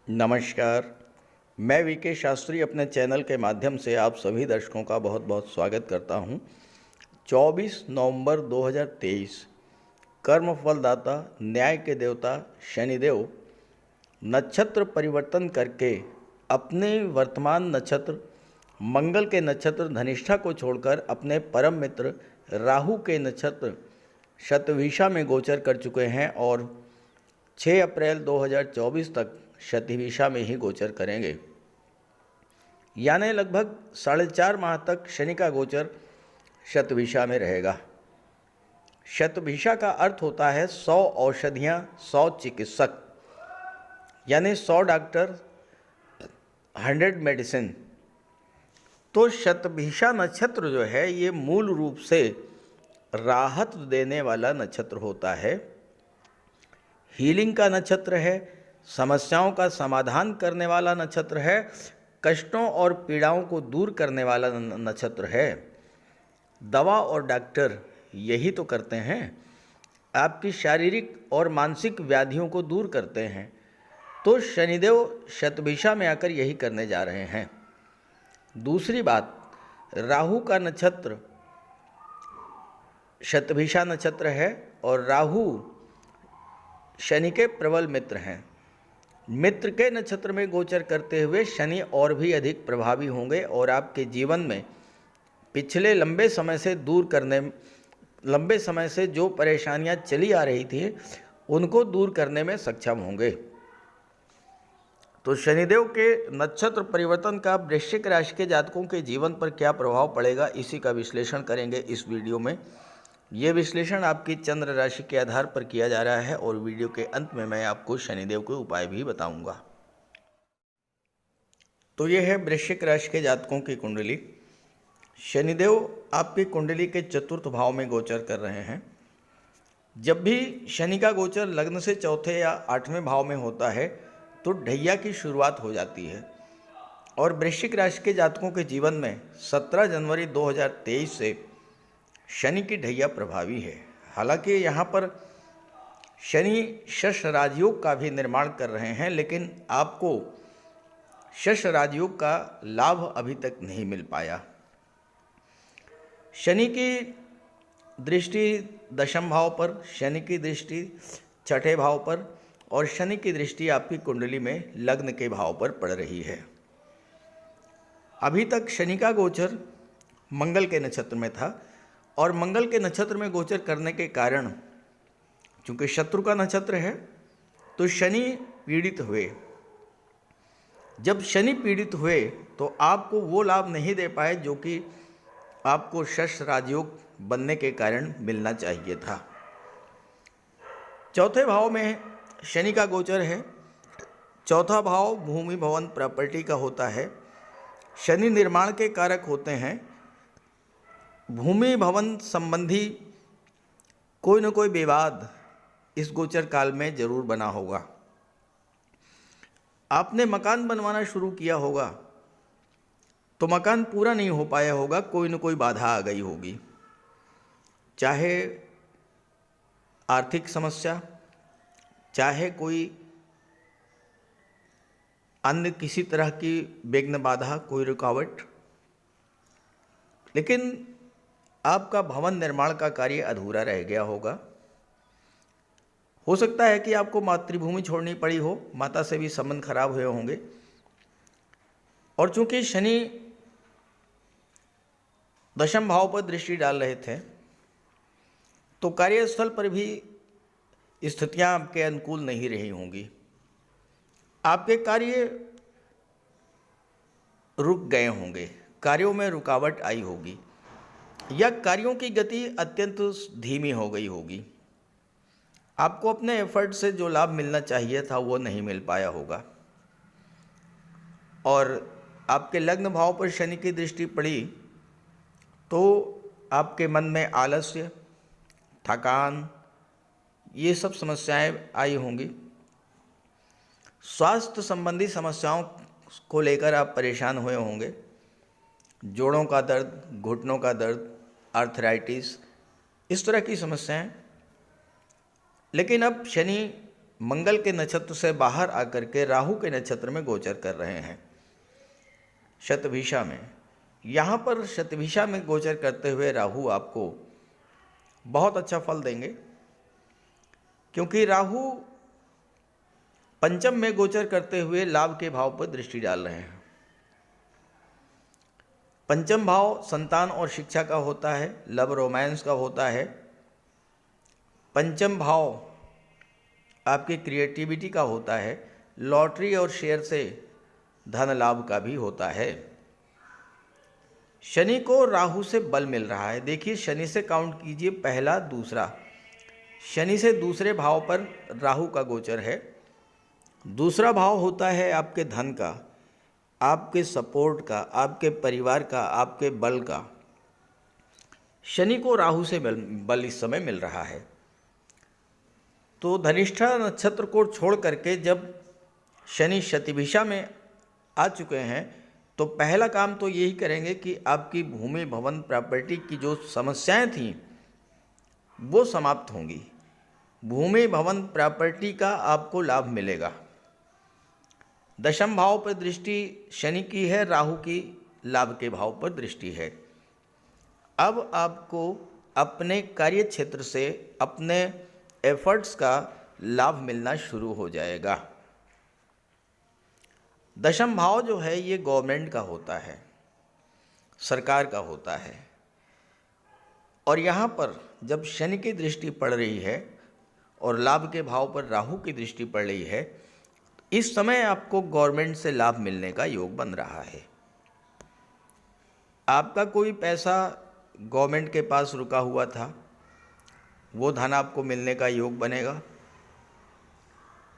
नमस्कार। मैं वीके शास्त्री अपने चैनल के माध्यम से आप सभी दर्शकों का बहुत बहुत स्वागत करता हूं। 24 नवंबर 2023 कर्म फलदाता न्याय के देवता शनिदेव नक्षत्र परिवर्तन करके अपने वर्तमान नक्षत्र मंगल के नक्षत्र धनिष्ठा को छोड़कर अपने परम मित्र राहु के नक्षत्र शतभिषा में गोचर कर चुके हैं और 6 अप्रैल 2024 तक शतभिषा में ही गोचर करेंगे। यानी लगभग 4.5 माह तक शनि का गोचर शतभिषा में रहेगा। शतभिषा का अर्थ होता है 100 औषधियाँ, 100 चिकित्सक, यानी 100 डॉक्टर, 100 मेडिसिन। तो शतभिषा नक्षत्र जो है ये मूल रूप से राहत देने वाला नक्षत्र होता है, हीलिंग का नक्षत्र है, समस्याओं का समाधान करने वाला नक्षत्र है, कष्टों और पीड़ाओं को दूर करने वाला नक्षत्र है। दवा और डॉक्टर यही तो करते हैं, आपकी शारीरिक और मानसिक व्याधियों को दूर करते हैं। तो शनिदेव शतभिषा में आकर यही करने जा रहे हैं। दूसरी बात, राहु का नक्षत्र शतभिषा नक्षत्र है और राहु शनि के प्रबल मित्र हैं। मित्र के नक्षत्र में गोचर करते हुए शनि और भी अधिक प्रभावी होंगे और आपके जीवन में पिछले लंबे समय से जो परेशानियां चली आ रही थी उनको दूर करने में सक्षम होंगे। तो शनिदेव के नक्षत्र परिवर्तन का वृश्चिक राशि के जातकों के जीवन पर क्या प्रभाव पड़ेगा, इसी का विश्लेषण करेंगे इस वीडियो में। ये विश्लेषण आपकी चंद्र राशि के आधार पर किया जा रहा है और वीडियो के अंत में मैं आपको शनिदेव के उपाय भी बताऊंगा। तो ये है वृश्चिक राशि के जातकों की कुंडली। शनिदेव आपकी कुंडली के चतुर्थ भाव में गोचर कर रहे हैं। जब भी शनि का गोचर लग्न से चौथे या 8वें भाव में होता है तो ढैया की शुरुआत हो जाती है और वृश्चिक राशि के जातकों के जीवन में 17 जनवरी 2023 से शनि की ढैया प्रभावी है। हालांकि यहाँ पर शनि शश राजयोग का भी निर्माण कर रहे हैं, लेकिन आपको शश राजयोग का लाभ अभी तक नहीं मिल पाया। शनि की दृष्टि दशम भाव पर, शनि की दृष्टि छठे भाव पर और शनि की दृष्टि आपकी कुंडली में लग्न के भाव पर पड़ रही है। अभी तक शनि का गोचर मंगल के नक्षत्र में था और मंगल के नक्षत्र में गोचर करने के कारण, चूंकि शत्रु का नक्षत्र है, तो शनि पीड़ित हुए। जब शनि पीड़ित हुए तो आपको वो लाभ नहीं दे पाए जो कि आपको शश राजयोग बनने के कारण मिलना चाहिए था। चौथे भाव में शनि का गोचर है। चौथा भाव भूमि भवन प्रॉपर्टी का होता है। शनि निर्माण के कारक होते हैं। भूमि भवन संबंधी कोई न कोई विवाद इस गोचर काल में जरूर बना होगा। आपने मकान बनवाना शुरू किया होगा तो मकान पूरा नहीं हो पाया होगा, कोई न कोई बाधा आ गई होगी, चाहे आर्थिक समस्या, चाहे कोई अन्य किसी तरह की विघ्न बाधा, कोई रुकावट। लेकिन आपका भवन निर्माण का कार्य अधूरा रह गया होगा। हो सकता है कि आपको मातृभूमि छोड़नी पड़ी हो, माता से भी संबंध खराब हुए होंगे। और चूंकि शनि दशम भाव पर दृष्टि डाल रहे थे तो कार्यस्थल पर भी स्थितियां आपके अनुकूल नहीं रही होंगी। आपके कार्य रुक गए होंगे, कार्यों में रुकावट आई होगी या कार्यों की गति अत्यंत धीमी हो गई होगी। आपको अपने एफर्ट से जो लाभ मिलना चाहिए था वो नहीं मिल पाया होगा और आपके लग्न भाव पर शनि की दृष्टि पड़ी तो आपके मन में आलस्य, थकान, ये सब समस्याएं आई होंगी। स्वास्थ्य संबंधी समस्याओं को लेकर आप परेशान हुए होंगे। जोड़ों का दर्द, घुटनों का दर्द, आर्थराइटिस, इस तरह की समस्याएं। लेकिन अब शनि मंगल के नक्षत्र से बाहर आकर के राहु के नक्षत्र में गोचर कर रहे हैं शतभिषा में। यहाँ पर शतभिषा में गोचर करते हुए राहु आपको बहुत अच्छा फल देंगे, क्योंकि राहु पंचम में गोचर करते हुए लाभ के भाव पर दृष्टि डाल रहे हैं। पंचम भाव संतान और शिक्षा का होता है, लव रोमांस का होता है। पंचम भाव आपकी क्रिएटिविटी का होता है, लॉटरी और शेयर से धन लाभ का भी होता है। शनि को राहु से बल मिल रहा है। देखिए, शनि से काउंट कीजिए, पहला दूसरा, शनि से दूसरे भाव पर राहु का गोचर है। दूसरा भाव होता है आपके धन का, आपके सपोर्ट का, आपके परिवार का, आपके बल का। शनि को राहु से बल इस समय मिल रहा है। तो धनिष्ठा नक्षत्र को छोड़ करके जब शनि शतभिषा में आ चुके हैं, तो पहला काम तो यही करेंगे कि आपकी भूमि भवन प्रॉपर्टी की जो समस्याएं थीं वो समाप्त होंगी। भूमि भवन प्रॉपर्टी का आपको लाभ मिलेगा। दशम भाव पर दृष्टि शनि की है, राहु की लाभ के भाव पर दृष्टि है। अब आपको अपने कार्य क्षेत्र से अपने एफर्ट्स का लाभ मिलना शुरू हो जाएगा। दशम भाव जो है ये गवर्नमेंट का होता है, सरकार का होता है। और यहाँ पर जब शनि की दृष्टि पड़ रही है और लाभ के भाव पर राहु की दृष्टि पड़ रही है, इस समय आपको गवर्नमेंट से लाभ मिलने का योग बन रहा है। आपका कोई पैसा गवर्नमेंट के पास रुका हुआ था, वो धन आपको मिलने का योग बनेगा।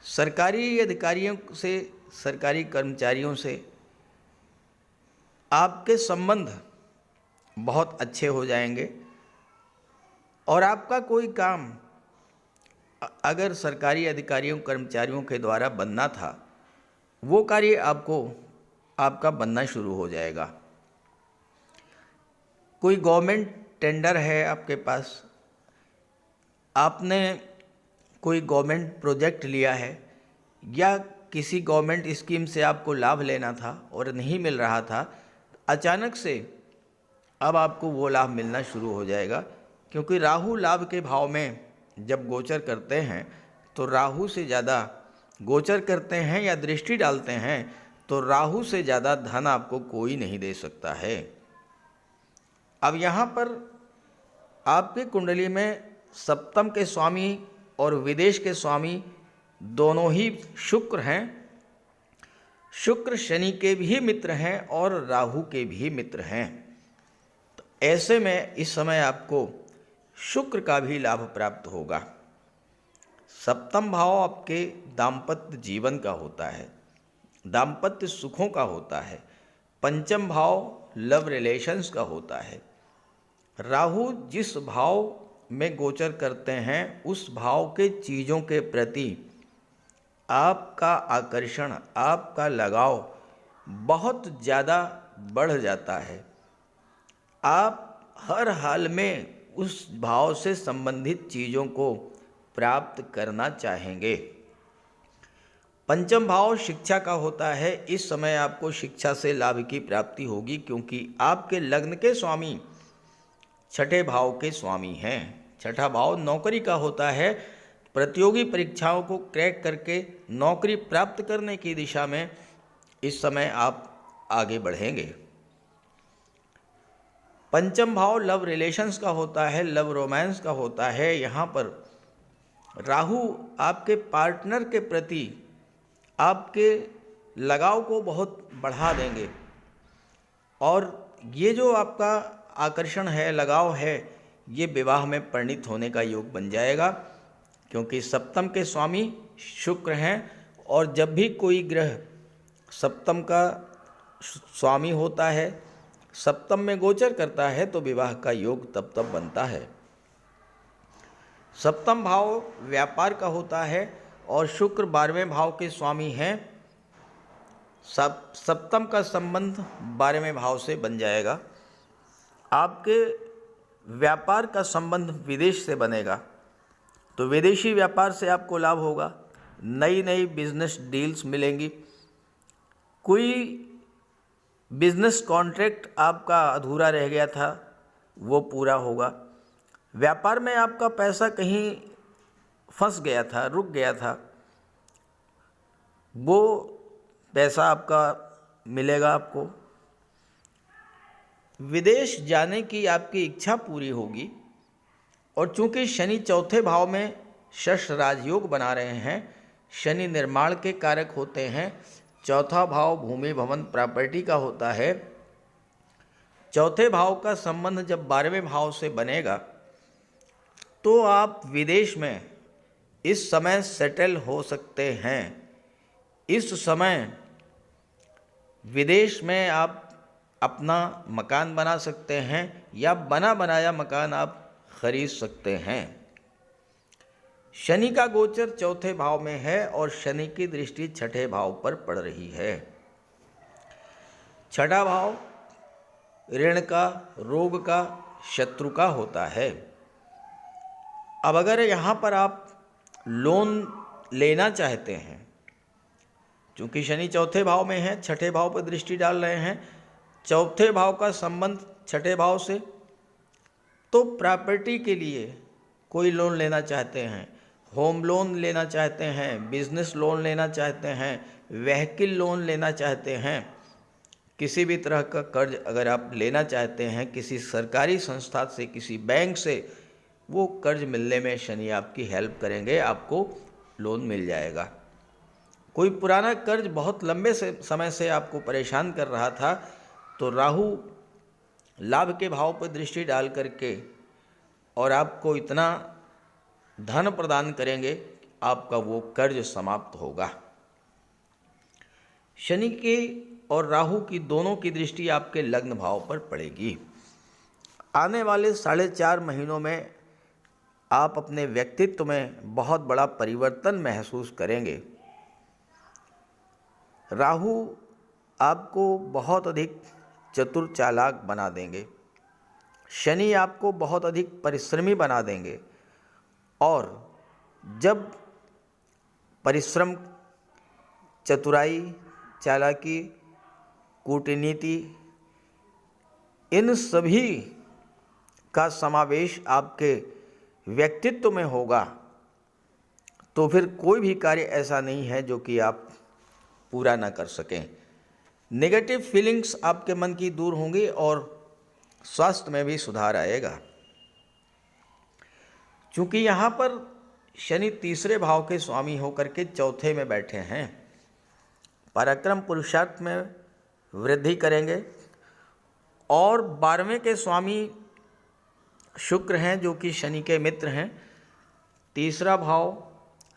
सरकारी अधिकारियों से, सरकारी कर्मचारियों से आपके संबंध बहुत अच्छे हो जाएंगे। और आपका कोई काम अगर सरकारी अधिकारियों कर्मचारियों के द्वारा बनना था, वो कार्य आपका बनना शुरू हो जाएगा। कोई गवर्नमेंट टेंडर है आपके पास, आपने कोई गवर्नमेंट प्रोजेक्ट लिया है, या किसी गवर्नमेंट स्कीम से आपको लाभ लेना था और नहीं मिल रहा था, अचानक से अब आपको वो लाभ मिलना शुरू हो जाएगा। क्योंकि राहु लाभ के भाव में जब गोचर करते हैं, तो राहु से ज़्यादा गोचर करते हैं या दृष्टि डालते हैं, तो राहु से ज़्यादा धन आपको कोई नहीं दे सकता है। अब यहाँ पर आपकी कुंडली में सप्तम के स्वामी और विदेश के स्वामी दोनों ही शुक्र हैं। शुक्र शनि के भी मित्र हैं और राहु के भी मित्र हैं। तो ऐसे में इस समय आपको शुक्र का भी लाभ प्राप्त होगा। सप्तम भाव आपके दाम्पत्य जीवन का होता है, दाम्पत्य सुखों का होता है। पंचम भाव लव रिलेशंस का होता है। राहु जिस भाव में गोचर करते हैं, उस भाव के चीज़ों के प्रति आपका आकर्षण, आपका लगाव बहुत ज़्यादा बढ़ जाता है। आप हर हाल में उस भाव से संबंधित चीज़ों को प्राप्त करना चाहेंगे। पंचम भाव शिक्षा का होता है। इस समय आपको शिक्षा से लाभ की प्राप्ति होगी, क्योंकि आपके लग्न के स्वामी छठे भाव के स्वामी हैं। छठा भाव नौकरी का होता है। प्रतियोगी परीक्षाओं को क्रैक करके नौकरी प्राप्त करने की दिशा में इस समय आप आगे बढ़ेंगे। पंचम भाव लव रिलेशंस का होता है, लव रोमांस का होता है। यहाँ पर राहु आपके पार्टनर के प्रति आपके लगाव को बहुत बढ़ा देंगे, और ये जो आपका आकर्षण है, लगाव है, ये विवाह में परिणित होने का योग बन जाएगा। क्योंकि सप्तम के स्वामी शुक्र हैं, और जब भी कोई ग्रह सप्तम का स्वामी होता है, सप्तम में गोचर करता है, तो विवाह का योग तब तब बनता है। सप्तम भाव व्यापार का होता है, और शुक्र 12वें भाव के स्वामी हैं। सप्तम का संबंध 12वें भाव से बन जाएगा। आपके व्यापार का संबंध विदेश से बनेगा, तो विदेशी व्यापार से आपको लाभ होगा। नई नई बिजनेस डील्स मिलेंगी। कोई बिजनेस कॉन्ट्रैक्ट आपका अधूरा रह गया था वो पूरा होगा। व्यापार में आपका पैसा कहीं फंस गया था, रुक गया था, वो पैसा आपका मिलेगा आपको। विदेश जाने की आपकी इच्छा पूरी होगी। और चूंकि शनि चौथे भाव में शश राजयोग बना रहे हैं, शनि निर्माण के कारक होते हैं। चौथा भाव भूमि भवन प्रॉपर्टी का होता है। चौथे भाव का संबंध जब 12वें भाव से बनेगा तो आप विदेश में इस समय सेटल हो सकते हैं। इस समय विदेश में आप अपना मकान बना सकते हैं या बना बनाया मकान आप खरीद सकते हैं। शनि का गोचर चौथे भाव में है और शनि की दृष्टि छठे भाव पर पड़ रही है। छठा भाव ऋण का, रोग का, शत्रु का होता है। अब अगर यहाँ पर आप लोन लेना चाहते हैं, चूँकि शनि चौथे भाव में है, छठे भाव पर दृष्टि डाल रहे हैं, चौथे भाव का संबंध छठे भाव से, तो प्रॉपर्टी के लिए कोई लोन लेना चाहते हैं, होम लोन लेना चाहते हैं, बिजनेस लोन लेना चाहते हैं, व्हीकल लोन लेना चाहते हैं, किसी भी तरह का कर्ज अगर आप लेना चाहते हैं किसी सरकारी संस्था से, किसी बैंक से, वो कर्ज मिलने में शनि आपकी हेल्प करेंगे, आपको लोन मिल जाएगा। कोई पुराना कर्ज बहुत लंबे समय से आपको परेशान कर रहा था, तो राहु लाभ के भाव पर दृष्टि डाल करके और आपको इतना धन प्रदान करेंगे, आपका वो कर्ज समाप्त होगा। शनि के और राहु की दोनों की दृष्टि आपके लग्न भाव पर पड़ेगी। आने वाले 4.5 महीनों में आप अपने व्यक्तित्व में बहुत बड़ा परिवर्तन महसूस करेंगे। राहु आपको बहुत अधिक चतुर चालाक बना देंगे, शनि आपको बहुत अधिक परिश्रमी बना देंगे। और जब परिश्रम, चतुराई, चालाकी, कूटनीति, इन सभी का समावेश आपके व्यक्तित्व में होगा, तो फिर कोई भी कार्य ऐसा नहीं है जो कि आप पूरा ना कर सकें। नेगेटिव फीलिंग्स आपके मन की दूर होंगी और स्वास्थ्य में भी सुधार आएगा। चूँकि यहाँ पर शनि तीसरे भाव के स्वामी होकर के चौथे में बैठे हैं, पराक्रम पुरुषार्थ में वृद्धि करेंगे। और 12वें के स्वामी शुक्र हैं जो कि शनि के मित्र हैं। तीसरा भाव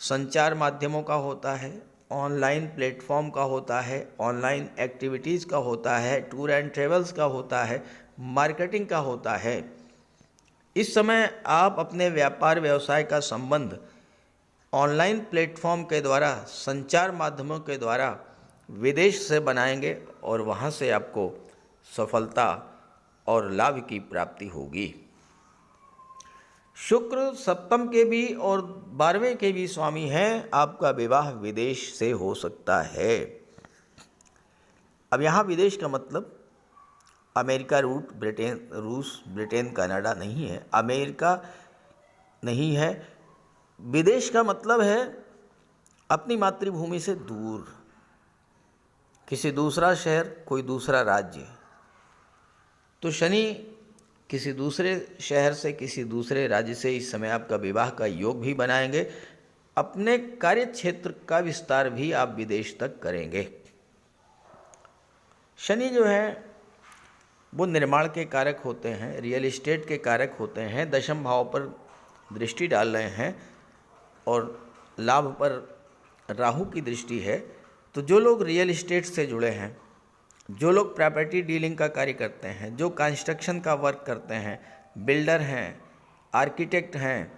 संचार माध्यमों का होता है, ऑनलाइन प्लेटफॉर्म का होता है, ऑनलाइन एक्टिविटीज़ का होता है, टूर एंड ट्रेवल्स का होता है, मार्केटिंग का होता है। इस समय आप अपने व्यापार व्यवसाय का संबंध ऑनलाइन प्लेटफॉर्म के द्वारा, संचार माध्यमों के द्वारा विदेश से बनाएंगे और वहाँ से आपको सफलता और लाभ की प्राप्ति होगी। शुक्र सप्तम के भी और 12वें के भी स्वामी हैं। आपका विवाह विदेश से हो सकता है। अब यहाँ विदेश का मतलब अमेरिका, ब्रिटेन, रूस, ब्रिटेन, कनाडा नहीं है, अमेरिका नहीं है। विदेश का मतलब है अपनी मातृभूमि से दूर, किसी दूसरा शहर, कोई दूसरा राज्य। तो शनि किसी दूसरे शहर से, किसी दूसरे राज्य से इस समय आपका विवाह का योग भी बनाएंगे। अपने कार्य क्षेत्र का विस्तार भी आप विदेश तक करेंगे। शनि जो है वो निर्माण के कारक होते हैं, रियल एस्टेट के कारक होते हैं। दशम भाव पर दृष्टि डाल रहे हैं और लाभ पर राहु की दृष्टि है। तो जो लोग रियल एस्टेट से जुड़े हैं, जो लोग प्रॉपर्टी डीलिंग का कार्य करते हैं, जो कंस्ट्रक्शन का वर्क करते हैं, बिल्डर हैं, आर्किटेक्ट हैं,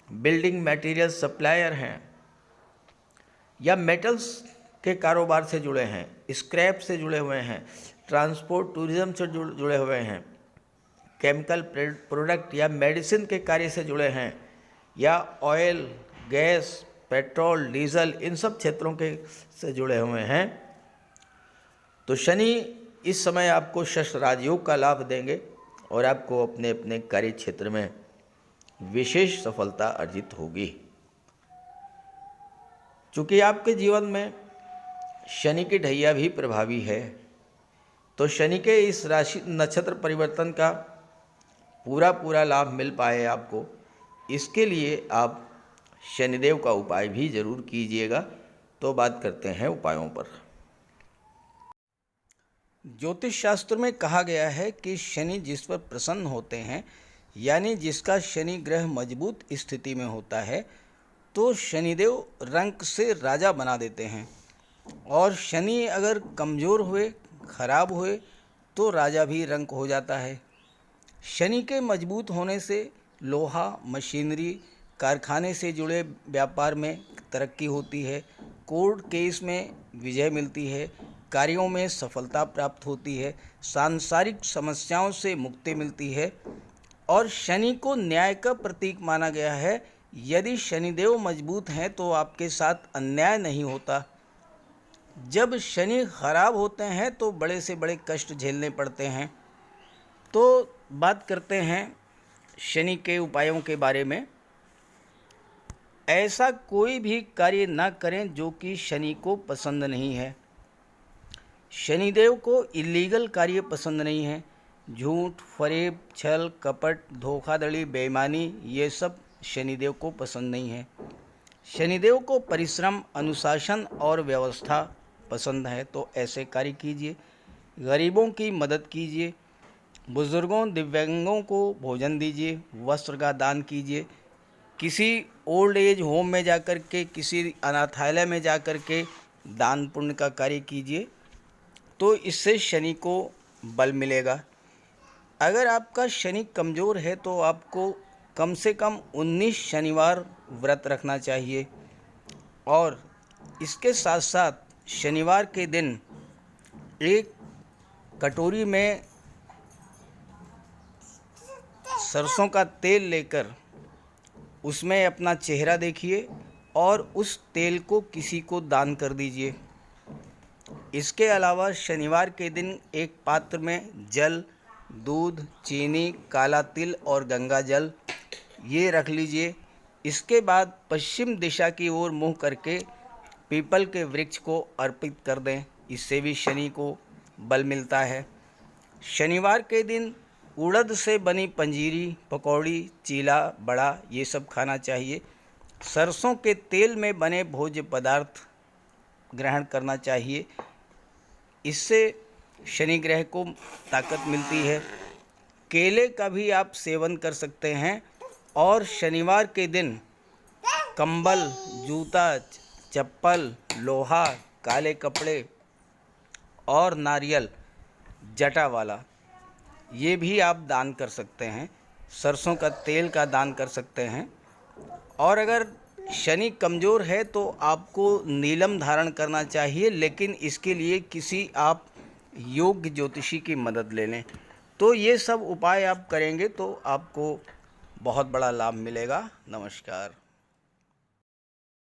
बिल्डिंग मटेरियल सप्लायर हैं, या मेटल्स के कारोबार से जुड़े हैं, स्क्रैप से जुड़े हुए हैं, ट्रांसपोर्ट टूरिज्म से जुड़े हुए हैं, केमिकल प्रोडक्ट या मेडिसिन के कार्य से जुड़े हैं, या ऑयल, गैस, पेट्रोल, डीजल, इन सब क्षेत्रों के से जुड़े हुए हैं। तो शनि इस समय आपको शश राजयोग का लाभ देंगे और आपको अपने अपने कार्य क्षेत्र में विशेष सफलता अर्जित होगी। चूँकि आपके जीवन में शनि की ढैया भी प्रभावी है, तो शनि के इस राशि नक्षत्र परिवर्तन का पूरा लाभ मिल पाए आपको, इसके लिए आप शनिदेव का उपाय भी जरूर कीजिएगा। तो बात करते हैं उपायों पर। ज्योतिष शास्त्र में कहा गया है कि शनि जिस पर प्रसन्न होते हैं, यानी जिसका शनि ग्रह मजबूत स्थिति में होता है, तो शनिदेव रंक से राजा बना देते हैं। और शनि अगर कमज़ोर हुए, खराब हुए, तो राजा भी रंक हो जाता है। शनि के मजबूत होने से लोहा, मशीनरी, कारखाने से जुड़े व्यापार में तरक्की होती है, कोर्ट केस में विजय मिलती है, कार्यों में सफलता प्राप्त होती है, सांसारिक समस्याओं से मुक्ति मिलती है। और शनि को न्याय का प्रतीक माना गया है। यदि शनिदेव मजबूत हैं तो आपके साथ अन्याय नहीं होता। जब शनि खराब होते हैं तो बड़े से बड़े कष्ट झेलने पड़ते हैं। तो बात करते हैं शनि के उपायों के बारे में। ऐसा कोई भी कार्य ना करें जो कि शनि को पसंद नहीं है। शनिदेव को इलीगल कार्य पसंद नहीं है। झूठ, फरेब, छल, कपट, धोखाधड़ी, बेईमानी, ये सब शनिदेव को पसंद नहीं है। शनिदेव को परिश्रम, अनुशासन और व्यवस्था पसंद है। तो ऐसे कार्य कीजिए। गरीबों की मदद कीजिए, बुजुर्गों, दिव्यांगों को भोजन दीजिए, वस्त्र का दान कीजिए, किसी ओल्ड एज होम में जाकर के, किसी अनाथालय में जाकर के दान पुण्य का कार्य कीजिए। तो इससे शनि को बल मिलेगा। अगर आपका शनि कमज़ोर है तो आपको कम से कम 19 शनिवार व्रत रखना चाहिए। और इसके साथ साथ शनिवार के दिन एक कटोरी में सरसों का तेल लेकर उसमें अपना चेहरा देखिए और उस तेल को किसी को दान कर दीजिए। इसके अलावा शनिवार के दिन एक पात्र में जल, दूध, चीनी, काला तिल और गंगा जल ये रख लीजिए। इसके बाद पश्चिम दिशा की ओर मुँह करके पीपल के वृक्ष को अर्पित कर दें। इससे भी शनि को बल मिलता है। शनिवार के दिन उड़द से बनी पंजीरी, पकौड़ी, चीला, बड़ा ये सब खाना चाहिए। सरसों के तेल में बने भोज्य पदार्थ ग्रहण करना चाहिए। इससे शनि ग्रह को ताकत मिलती है। केले का भी आप सेवन कर सकते हैं। और शनिवार के दिन कंबल, जूता, चप्पल, लोहा, काले कपड़े और नारियल जटा वाला ये भी आप दान कर सकते हैं। सरसों का तेल का दान कर सकते हैं। और अगर शनि कमज़ोर है तो आपको नीलम धारण करना चाहिए, लेकिन इसके लिए किसी आप योग्य ज्योतिषी की मदद ले लें। तो ये सब उपाय आप करेंगे तो आपको बहुत बड़ा लाभ मिलेगा। नमस्कार।